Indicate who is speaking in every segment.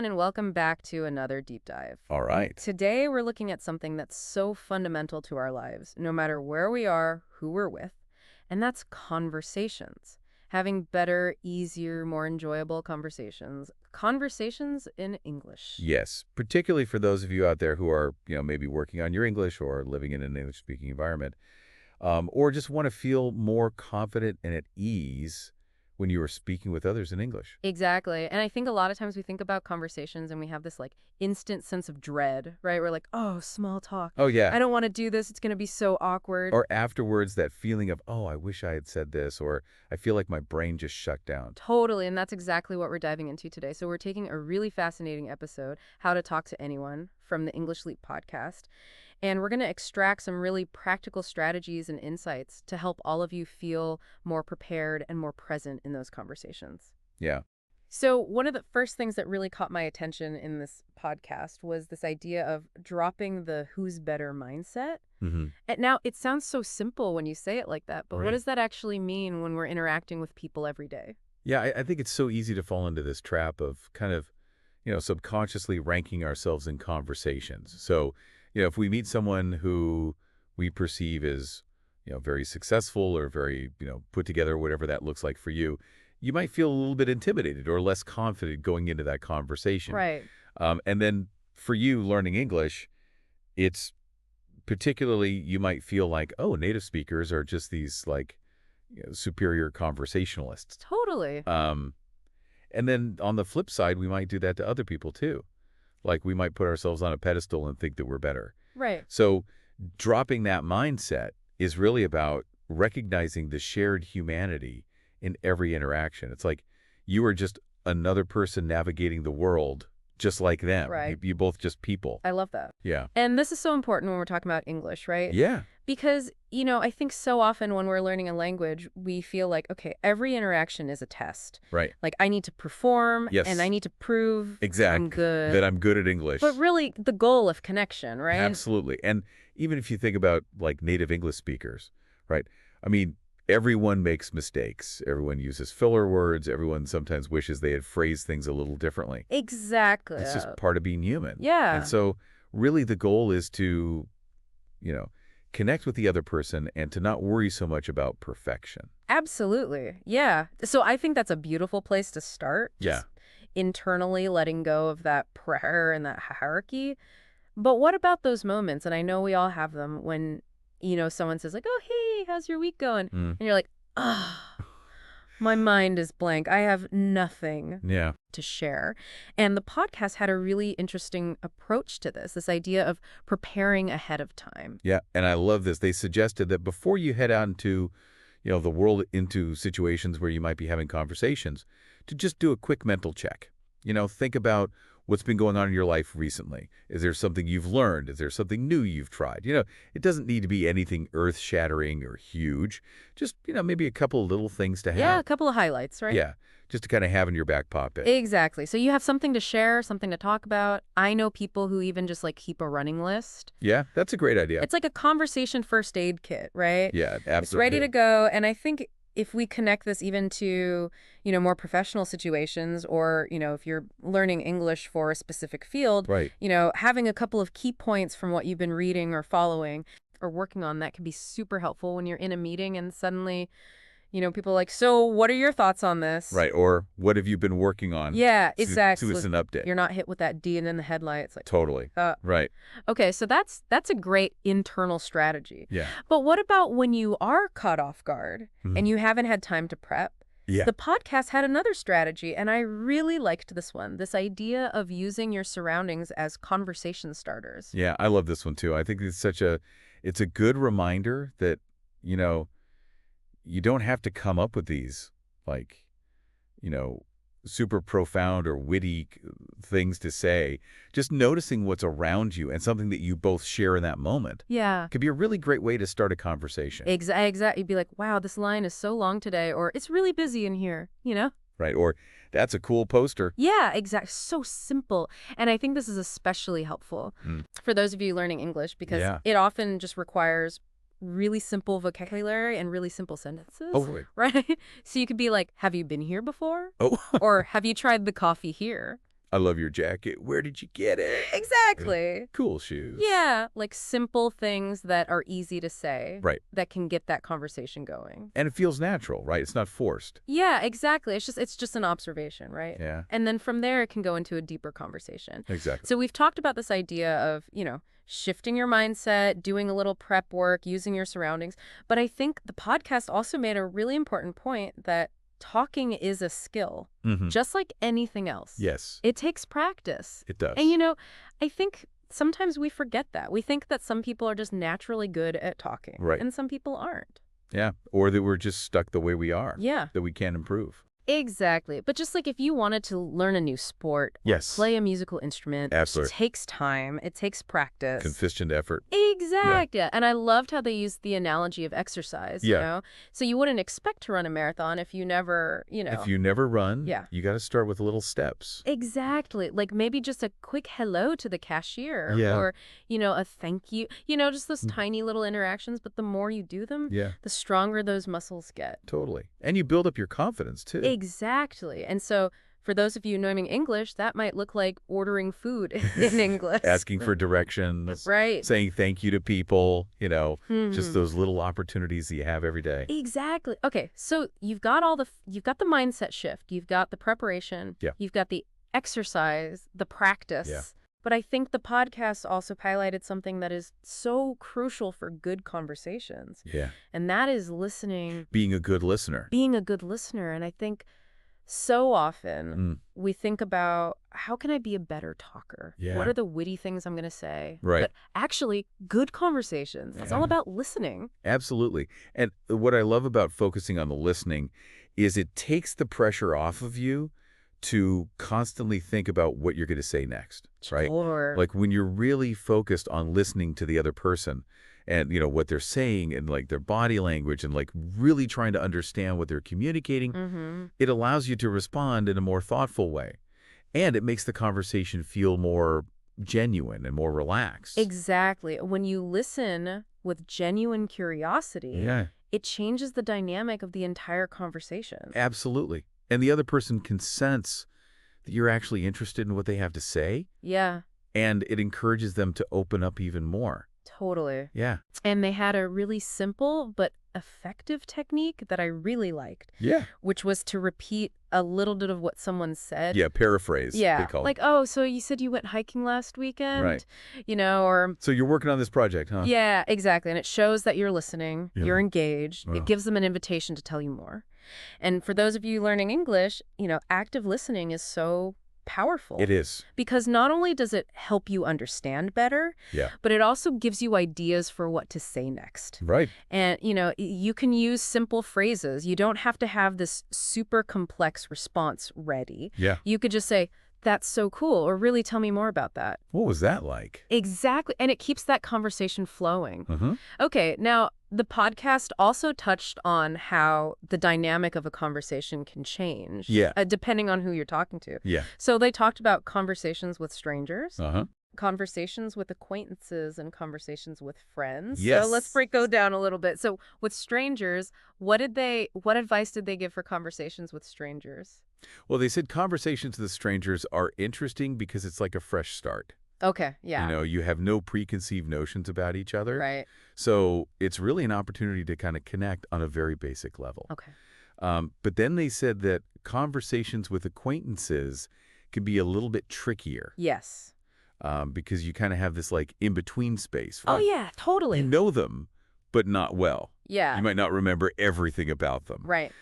Speaker 1: everyone, and welcome back to another deep dive.
Speaker 2: All right.
Speaker 1: Today, we're looking at something that's so fundamental to our lives, no matter where we are, who we're with, and that's conversations. Having better, easier, more enjoyable conversations. Conversations in English.
Speaker 2: Yes, particularly for those of you out there who are, maybe working on your English or living in an English-speaking environment, or just want to feel more confident and at ease when you are speaking with others in English.
Speaker 1: Exactly. And I think a lot of times we think about conversations and we have this instant sense of dread, right? We're like, oh, small talk.
Speaker 2: Oh, yeah.
Speaker 1: I don't want to do this. It's going to be so awkward.
Speaker 2: Or afterwards, that feeling of, oh, I wish I had said this, or I feel like my brain just shut down.
Speaker 1: Totally. And that's exactly what we're diving into today. So we're taking a really fascinating episode, How to Talk to Anyone, from the English Leap podcast. And we're going to extract some really practical strategies and insights to help all of you feel more prepared and more present in those conversations.
Speaker 2: Yeah.
Speaker 1: So one of the first things that really caught my attention in this podcast was this idea of dropping the who's better mindset.
Speaker 2: Mm-hmm.
Speaker 1: And now, it sounds so simple when you say it like that, but
Speaker 2: Right.
Speaker 1: what does that actually mean when we're interacting with people every day?
Speaker 2: Yeah, I think it's so easy to fall into this trap of kind of, subconsciously ranking ourselves in conversations. So, if we meet someone who we perceive as, very successful or very, put together, whatever that looks like for you, you might feel a little bit intimidated or less confident going into that conversation.
Speaker 1: Right.
Speaker 2: And then for you learning English, it's particularly, you might feel like, oh, native speakers are just these superior conversationalists.
Speaker 1: Totally.
Speaker 2: And then on the flip side, we might do that to other people too. Like we might put ourselves on a pedestal and think that we're better.
Speaker 1: Right.
Speaker 2: So dropping that mindset is really about recognizing the shared humanity in every interaction. It's like you are just another person navigating the world just like them.
Speaker 1: Right.
Speaker 2: You both just people.
Speaker 1: I love that.
Speaker 2: Yeah.
Speaker 1: And this is so important when we're talking about English, right?
Speaker 2: Yeah.
Speaker 1: Because, I think so often when we're learning a language, we feel like, okay, every interaction is a test.
Speaker 2: Right.
Speaker 1: Like I need to perform
Speaker 2: Yes.
Speaker 1: and I need to prove
Speaker 2: Exactly.
Speaker 1: I'm good.
Speaker 2: That I'm good at English.
Speaker 1: But really the goal of connection, right?
Speaker 2: Absolutely. And even if you think about native English speakers, right? I mean, everyone makes mistakes. Everyone uses filler words. Everyone sometimes wishes they had phrased things a little differently.
Speaker 1: Exactly.
Speaker 2: It's just part of being human.
Speaker 1: Yeah.
Speaker 2: And so really the goal is to, connect with the other person and to not worry so much about perfection.
Speaker 1: Absolutely. Yeah. So I think that's a beautiful place to start.
Speaker 2: Yeah.
Speaker 1: Just internally letting go of that prayer and that hierarchy. But what about those moments? And I know we all have them when, someone says oh, hey, how's your week going?
Speaker 2: Mm.
Speaker 1: And you're like, my mind is blank. I have nothing
Speaker 2: Yeah.
Speaker 1: to share. And the podcast had a really interesting approach to this idea of preparing ahead of time.
Speaker 2: Yeah. And I love this. They suggested that before you head out into, the world, into situations where you might be having conversations, to just do a quick mental check. Think about what's been going on in your life recently. Is there something you've learned? Is there something new you've tried? It doesn't need to be anything earth-shattering or huge. Just, maybe a couple of little things to have.
Speaker 1: Yeah, a couple of highlights, right?
Speaker 2: Yeah, just to kind of have in your back pocket.
Speaker 1: Exactly. So you have something to share, something to talk about. I know people who even just keep a running list.
Speaker 2: Yeah, that's a great idea.
Speaker 1: It's like a conversation first aid kit, right?
Speaker 2: Yeah, absolutely.
Speaker 1: It's ready to go. And I think if we connect this even to, more professional situations or, if you're learning English for a specific field,
Speaker 2: Right.
Speaker 1: Having a couple of key points from what you've been reading or following or working on, that can be super helpful when you're in a meeting and suddenly, people are like, so what are your thoughts on this?
Speaker 2: Right, or what have you been working on?
Speaker 1: Yeah, exactly.
Speaker 2: To us an update.
Speaker 1: You're not hit with that D and in the headlights.
Speaker 2: Totally. Right.
Speaker 1: Okay, so that's a great internal strategy.
Speaker 2: Yeah.
Speaker 1: But what about when you are caught off guard
Speaker 2: Mhm.
Speaker 1: and you haven't had time to prep?
Speaker 2: Yeah.
Speaker 1: The podcast had another strategy, and I really liked this one, this idea of using your surroundings as conversation starters.
Speaker 2: Yeah, I love this one too. I think it's a good reminder that, you don't have to come up with these super profound or witty things to say. Just noticing what's around you and something that you both share in that moment
Speaker 1: Yeah.
Speaker 2: could be a really great way to start a conversation.
Speaker 1: Exactly. You'd be like, wow, this line is so long today, or it's really busy in here,
Speaker 2: Right. Or that's a cool poster.
Speaker 1: Yeah, exactly. So simple. And I think this is especially helpful for those of you learning English because
Speaker 2: Yeah.
Speaker 1: it often just requires really simple vocabulary and really simple sentences.
Speaker 2: Oh,
Speaker 1: right? So you could be like, have you been here before?
Speaker 2: Oh.
Speaker 1: Or have you tried the coffee here?
Speaker 2: I love your jacket. Where did you get it?
Speaker 1: Exactly.
Speaker 2: Cool shoes.
Speaker 1: Yeah, like simple things that are easy to say
Speaker 2: Right.
Speaker 1: that can get that conversation going.
Speaker 2: And it feels natural, right? It's not forced.
Speaker 1: Yeah, exactly. It's just an observation, right?
Speaker 2: Yeah,
Speaker 1: And then from there, it can go into a deeper conversation.
Speaker 2: exactly.
Speaker 1: So we've talked about this idea of, shifting your mindset, doing a little prep work, using your surroundings. But I think the podcast also made a really important point that talking is a skill, just like anything else.
Speaker 2: Yes,
Speaker 1: It takes practice.
Speaker 2: it does.
Speaker 1: And, I think sometimes we forget that. We think that some people are just naturally good at talking.
Speaker 2: Right.
Speaker 1: And some people aren't.
Speaker 2: Yeah, or that we're just stuck the way we are.
Speaker 1: Yeah.
Speaker 2: That we can't improve.
Speaker 1: Exactly. But just like if you wanted to learn a new sport, or
Speaker 2: Yes.
Speaker 1: play a musical instrument,
Speaker 2: Absolutely.
Speaker 1: it takes time, it takes practice.
Speaker 2: Consistent effort.
Speaker 1: Exactly. Yeah. And I loved how they used the analogy of exercise,
Speaker 2: Yeah.
Speaker 1: So you wouldn't expect to run a marathon if you never,
Speaker 2: If you never run,
Speaker 1: Yeah.
Speaker 2: you got to start with little steps.
Speaker 1: Exactly. Like maybe just a quick hello to the cashier
Speaker 2: Yeah.
Speaker 1: or, a thank you, just those tiny little interactions. But the more you do them,
Speaker 2: Yeah,
Speaker 1: the stronger those muscles get.
Speaker 2: totally. And you build up your confidence, too.
Speaker 1: Exactly. And so for those of you knowing English, that might look like ordering food in English.
Speaker 2: Asking for directions.
Speaker 1: Right.
Speaker 2: Saying thank you to people, just
Speaker 1: Mhm.
Speaker 2: those little opportunities that you have every day.
Speaker 1: Exactly. Okay, so you've got the mindset shift, you've got the preparation,
Speaker 2: Yeah.
Speaker 1: you've got the exercise, the practice.
Speaker 2: Yeah.
Speaker 1: But I think the podcast also highlighted something that is so crucial for good conversations,
Speaker 2: Yeah.
Speaker 1: and that is listening,
Speaker 2: Being a good listener.
Speaker 1: being a good listener. And I think so often
Speaker 2: Mm,
Speaker 1: we think about how can I be a better talker?
Speaker 2: Yeah.
Speaker 1: What are the witty things I'm going to say?
Speaker 2: Right.
Speaker 1: But actually, good conversations, it's all
Speaker 2: Yeah.
Speaker 1: about listening.
Speaker 2: Absolutely. And what I love about focusing on the listening is it takes the pressure off of you to constantly think about what you're going to say next, right?
Speaker 1: Or
Speaker 2: Like when you're really focused on listening to the other person and, what they're saying and like their body language and like really trying to understand what they're communicating, it allows you to respond in a more thoughtful way. And it makes the conversation feel more genuine and more relaxed.
Speaker 1: Exactly. When you listen with genuine curiosity,
Speaker 2: Yeah,
Speaker 1: it changes the dynamic of the entire conversation.
Speaker 2: absolutely. And the other person can sense that you're actually interested in what they have to say,
Speaker 1: Yeah,
Speaker 2: and it encourages them to open up even more.
Speaker 1: totally.
Speaker 2: Yeah.
Speaker 1: And they had a really simple but effective technique that I really liked,
Speaker 2: Yeah.
Speaker 1: which was to repeat a little bit of what someone said.
Speaker 2: Yeah, paraphrase.
Speaker 1: Yeah,
Speaker 2: they call it.
Speaker 1: like, oh, so you said you went hiking last weekend?
Speaker 2: Right.
Speaker 1: Or
Speaker 2: So you're working on this project, huh?
Speaker 1: yeah, exactly. And it shows that you're listening,
Speaker 2: Yeah.
Speaker 1: you're engaged.
Speaker 2: Wow.
Speaker 1: It gives them an invitation to tell you more. And for those of you learning English, active listening is so powerful.
Speaker 2: It is.
Speaker 1: Because not only does it help you understand better,
Speaker 2: Yeah.
Speaker 1: but it also gives you ideas for what to say next.
Speaker 2: Right.
Speaker 1: And, you can use simple phrases. You don't have to have this super complex response ready.
Speaker 2: Yeah.
Speaker 1: You could just say, that's so cool, or really tell me more about that.
Speaker 2: What was that like?
Speaker 1: Exactly. And it keeps that conversation flowing.
Speaker 2: Uh-huh.
Speaker 1: Okay, now the podcast also touched on how the dynamic of a conversation can change.
Speaker 2: Yeah.
Speaker 1: Depending on who you're talking to.
Speaker 2: Yeah.
Speaker 1: So they talked about conversations with strangers,
Speaker 2: Uh-huh.
Speaker 1: conversations with acquaintances, and conversations with friends.
Speaker 2: Yes.
Speaker 1: So let's break those down a little bit. So with strangers, what advice did they give for conversations with strangers?
Speaker 2: Well, they said conversations with strangers are interesting because it's like a fresh start.
Speaker 1: Okay, yeah.
Speaker 2: You have no preconceived notions about each other.
Speaker 1: Right.
Speaker 2: So it's really an opportunity to kind of connect on a very basic level.
Speaker 1: Okay.
Speaker 2: But then they said that conversations with acquaintances can be a little bit trickier
Speaker 1: Yes.
Speaker 2: because you kind of have this like in-between space.
Speaker 1: Oh,
Speaker 2: Like,
Speaker 1: yeah, totally.
Speaker 2: You know them, but not well.
Speaker 1: Yeah.
Speaker 2: You might not remember everything about them.
Speaker 1: Right.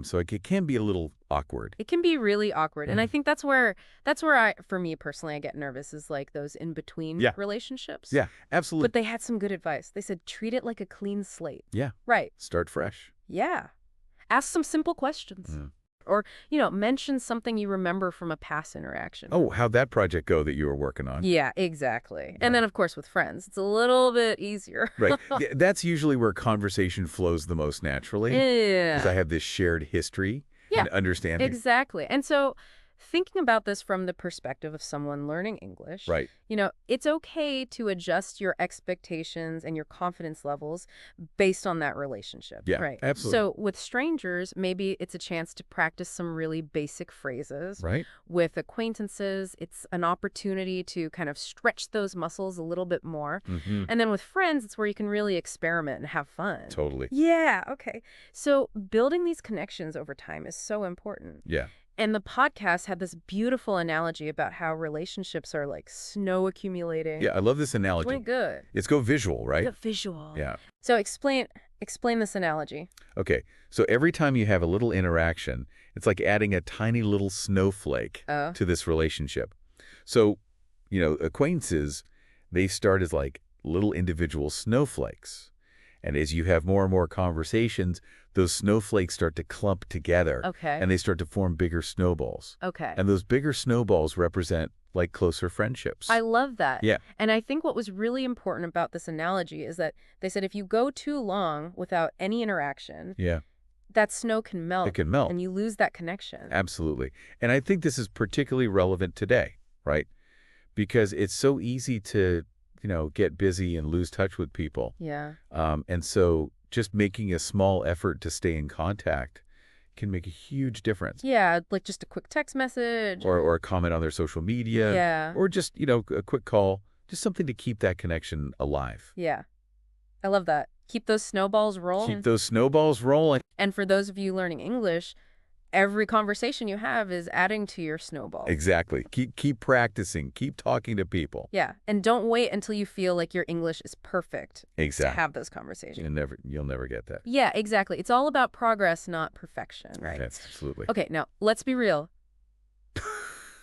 Speaker 2: So it can be a little awkward.
Speaker 1: It can be really awkward. And I think that's where for me personally, I get nervous is like those in-between
Speaker 2: Yeah.
Speaker 1: relationships.
Speaker 2: Yeah, absolutely.
Speaker 1: But they had some good advice. They said, treat it like a clean slate.
Speaker 2: Yeah.
Speaker 1: Right.
Speaker 2: Start fresh.
Speaker 1: Yeah. Ask some simple questions.
Speaker 2: Yeah.
Speaker 1: Or, mention something you remember from a past interaction.
Speaker 2: Oh, how'd that project go that you were working on?
Speaker 1: Yeah, exactly. And then, of course, with friends, it's a little bit easier.
Speaker 2: Right. That's usually where conversation flows the most naturally. Because I
Speaker 1: Yeah.
Speaker 2: have this shared history
Speaker 1: Yeah,
Speaker 2: and understanding.
Speaker 1: exactly. And so thinking about this from the perspective of someone learning English,
Speaker 2: Right.
Speaker 1: it's okay to adjust your expectations and your confidence levels based on that relationship,
Speaker 2: Yeah,
Speaker 1: right?
Speaker 2: absolutely.
Speaker 1: So with strangers, maybe it's a chance to practice some really basic phrases.
Speaker 2: Right?
Speaker 1: With acquaintances, it's an opportunity to kind of stretch those muscles a little bit more.
Speaker 2: Mm-hmm.
Speaker 1: And then with friends, it's where you can really experiment and have fun.
Speaker 2: Totally.
Speaker 1: Yeah, okay. So building these connections over time is so important.
Speaker 2: Yeah.
Speaker 1: And the podcast had this beautiful analogy about how relationships are like snow accumulating.
Speaker 2: Yeah, I love this
Speaker 1: It's really
Speaker 2: analogy.
Speaker 1: good.
Speaker 2: It's go visual, right?
Speaker 1: The visual.
Speaker 2: Yeah.
Speaker 1: So explain this analogy.
Speaker 2: Okay, so every time you have a little interaction, it's like adding a tiny little snowflake
Speaker 1: Oh,
Speaker 2: to this relationship. So, acquaintances, they start as like little individual snowflakes. And as you have more and more conversations, those snowflakes start to clump together
Speaker 1: okay.
Speaker 2: and they start to form bigger snowballs.
Speaker 1: Okay.
Speaker 2: And those bigger snowballs represent like closer friendships.
Speaker 1: I love that.
Speaker 2: Yeah.
Speaker 1: And I think what was really important about this analogy is that they said if you go too long without any interaction,
Speaker 2: Yeah,
Speaker 1: that snow can
Speaker 2: it
Speaker 1: melt
Speaker 2: can melt.
Speaker 1: and you lose that connection.
Speaker 2: Absolutely. And I think this is particularly relevant today, right? Because it's so easy to, get busy and lose touch with people.
Speaker 1: Yeah.
Speaker 2: And so just making a small effort to stay in contact can make a huge difference.
Speaker 1: Yeah, like just a quick text message.
Speaker 2: Or a comment on their social media.
Speaker 1: Yeah.
Speaker 2: Or just, a quick call. Just something to keep that connection alive.
Speaker 1: Yeah. I love that. Keep those snowballs rolling.
Speaker 2: Keep those snowballs rolling.
Speaker 1: And for those of you learning English, every conversation you have is adding to your snowball.
Speaker 2: Exactly. Keep practicing. Keep talking to people.
Speaker 1: Yeah. And don't wait until you feel like your English is perfect to
Speaker 2: Exactly.
Speaker 1: have those conversations.
Speaker 2: You'll never get that.
Speaker 1: Yeah, exactly. It's all about progress, not perfection, right?
Speaker 2: That's absolutely.
Speaker 1: Okay, now let's be real.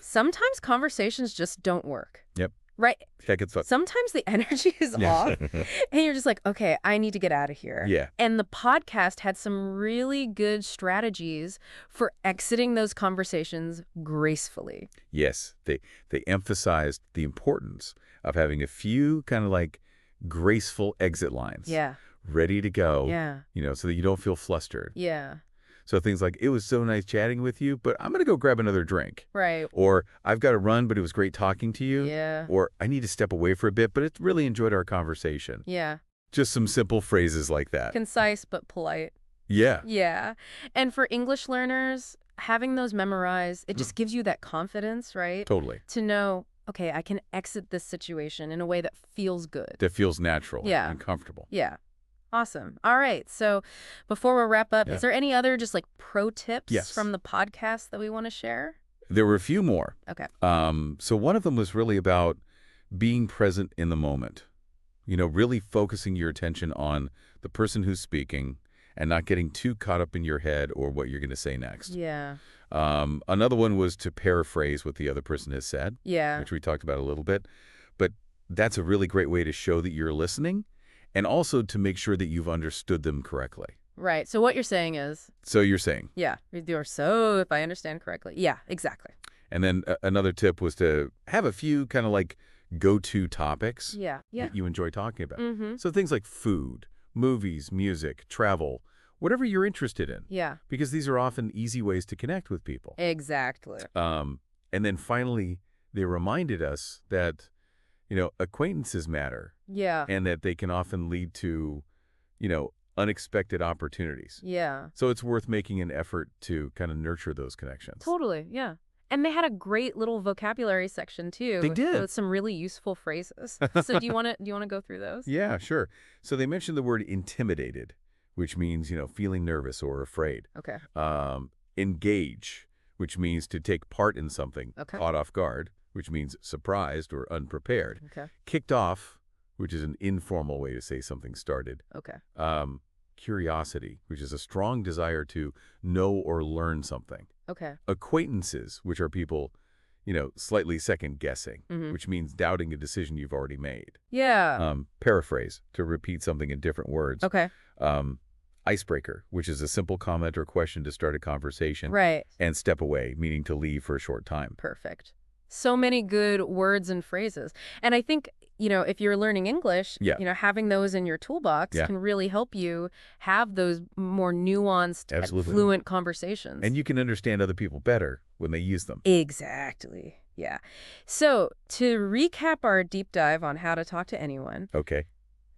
Speaker 1: Sometimes conversations just don't work.
Speaker 2: Yep.
Speaker 1: Right?
Speaker 2: Heck, it's fun.
Speaker 1: Sometimes the energy is
Speaker 2: Yeah.
Speaker 1: off and you're just like, okay, I need to get out of here.
Speaker 2: Yeah.
Speaker 1: And the podcast had some really good strategies for exiting those conversations gracefully.
Speaker 2: Yes, they emphasized the importance of having a few kind of like graceful exit lines.
Speaker 1: Yeah.
Speaker 2: Ready to go.
Speaker 1: Yeah.
Speaker 2: So that you don't feel flustered.
Speaker 1: Yeah.
Speaker 2: So things like, it was so nice chatting with you, but I'm going to go grab another drink.
Speaker 1: Right.
Speaker 2: Or I've got to run, but it was great talking to you.
Speaker 1: Yeah.
Speaker 2: Or I need to step away for a bit, but it's really enjoyed our conversation.
Speaker 1: Yeah.
Speaker 2: Just some simple phrases like that.
Speaker 1: Concise but polite.
Speaker 2: Yeah.
Speaker 1: Yeah. And for English learners, having those memorized, it just gives you that confidence, right?
Speaker 2: Totally.
Speaker 1: To know, okay, I can exit this situation in a way that feels good.
Speaker 2: That feels natural
Speaker 1: Yeah.
Speaker 2: and comfortable.
Speaker 1: Yeah. Awesome. All right. So before we wrap up,
Speaker 2: Yeah.
Speaker 1: is there any other just like pro tips
Speaker 2: Yes.
Speaker 1: from the podcast that we want to share?
Speaker 2: There were a few more.
Speaker 1: Okay.
Speaker 2: So one of them was really about being present in the moment. Really focusing your attention on the person who's speaking and not getting too caught up in your head or what you're going to say next.
Speaker 1: Yeah.
Speaker 2: Another one was to paraphrase what the other person has said,
Speaker 1: Yeah.
Speaker 2: which we talked about a little bit. But that's a really great way to show that you're listening and also to make sure that you've understood them correctly.
Speaker 1: Right. So what you're saying is,
Speaker 2: So you're saying.
Speaker 1: yeah, you're so, if I understand correctly. Yeah, exactly.
Speaker 2: And then another tip was to have a few kind of like go-to topics
Speaker 1: Yeah. Yeah.
Speaker 2: that you enjoy talking about.
Speaker 1: Mm-hmm.
Speaker 2: So things like food, movies, music, travel, whatever you're interested in,
Speaker 1: Yeah.
Speaker 2: because these are often easy ways to connect with people.
Speaker 1: Exactly.
Speaker 2: And then finally, they reminded us that, acquaintances matter
Speaker 1: Yeah.
Speaker 2: and that they can often lead to, unexpected opportunities.
Speaker 1: Yeah.
Speaker 2: So it's worth making an effort to kind of nurture those connections.
Speaker 1: Totally. Yeah. And they had a great little vocabulary section too.
Speaker 2: They did.
Speaker 1: With some really useful phrases. So do you want to go through those?
Speaker 2: Yeah, sure. So they mentioned the word intimidated, which means, feeling nervous or afraid.
Speaker 1: Okay.
Speaker 2: Engage, which means to take part in something.
Speaker 1: Okay.
Speaker 2: Caught off guard, which means surprised or unprepared.
Speaker 1: Okay.
Speaker 2: Kicked off, which is an informal way to say something started.
Speaker 1: Okay.
Speaker 2: Curiosity, which is a strong desire to know or learn something.
Speaker 1: Okay.
Speaker 2: Acquaintances, which are people, slightly second-guessing,
Speaker 1: Mhm.
Speaker 2: which means doubting a decision you've already made.
Speaker 1: Yeah.
Speaker 2: Paraphrase, to repeat something in different words.
Speaker 1: Okay.
Speaker 2: Icebreaker, which is a simple comment or question to start a conversation.
Speaker 1: Right.
Speaker 2: And step away, meaning to leave for a short time.
Speaker 1: Perfect. So many good words and phrases. And I think if you're learning English,
Speaker 2: Yeah.
Speaker 1: having those in your toolbox
Speaker 2: Yeah.
Speaker 1: can really help you have those more nuanced,
Speaker 2: Absolutely.
Speaker 1: fluent conversations.
Speaker 2: And you can understand other people better when they use them.
Speaker 1: Exactly. Yeah. So, to recap our deep dive on how to talk to anyone,
Speaker 2: Okay.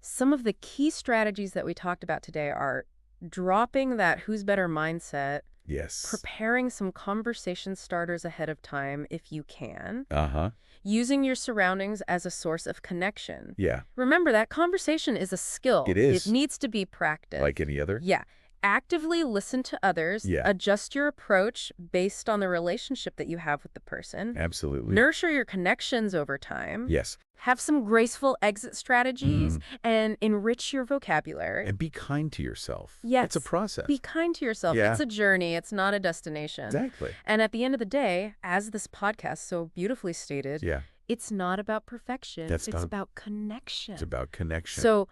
Speaker 1: some of the key strategies that we talked about today are dropping that who's better mindset,
Speaker 2: Yes.
Speaker 1: preparing some conversation starters ahead of time if you can,
Speaker 2: Uh-huh.
Speaker 1: using your surroundings as a source of connection.
Speaker 2: Yeah.
Speaker 1: Remember that conversation is a skill.
Speaker 2: It
Speaker 1: It
Speaker 2: is.
Speaker 1: needs to be practiced.
Speaker 2: Like any other?
Speaker 1: Yeah. Actively listen to others,
Speaker 2: Yeah.
Speaker 1: adjust your approach based on the relationship that you have with the person,
Speaker 2: Absolutely.
Speaker 1: nurture your connections over time,
Speaker 2: Yes.
Speaker 1: have some graceful exit strategies,
Speaker 2: Mm.
Speaker 1: and enrich your vocabulary.
Speaker 2: And be kind to yourself.
Speaker 1: Yes.
Speaker 2: It's a process.
Speaker 1: Be kind to yourself.
Speaker 2: Yeah.
Speaker 1: It's a journey. It's not a destination.
Speaker 2: Exactly.
Speaker 1: And at the end of the day, as this podcast so beautifully stated,
Speaker 2: Yeah.
Speaker 1: it's not about perfection.
Speaker 2: That's
Speaker 1: It's
Speaker 2: not-
Speaker 1: about connection.
Speaker 2: It's about connection.
Speaker 1: So,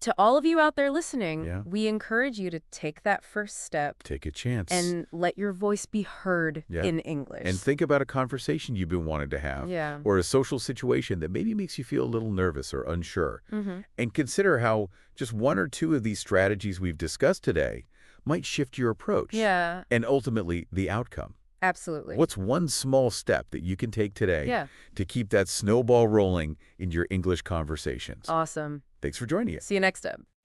Speaker 1: to all of you out there listening,
Speaker 2: Yeah.
Speaker 1: we encourage you to take that first step
Speaker 2: Take a chance.
Speaker 1: and let your voice be heard
Speaker 2: Yeah.
Speaker 1: in English.
Speaker 2: And think about a conversation you've been wanting to have.
Speaker 1: Yeah.
Speaker 2: Or a social situation that maybe makes you feel a little nervous or unsure.
Speaker 1: Mm-hmm.
Speaker 2: And consider how just one or two of these strategies we've discussed today might shift your approach.
Speaker 1: Yeah,
Speaker 2: And ultimately, the outcome.
Speaker 1: absolutely.
Speaker 2: What's one small step that you can take today
Speaker 1: Yeah.
Speaker 2: to keep that snowball rolling in your English conversations?
Speaker 1: Awesome.
Speaker 2: Thanks for joining us.
Speaker 1: See you next time.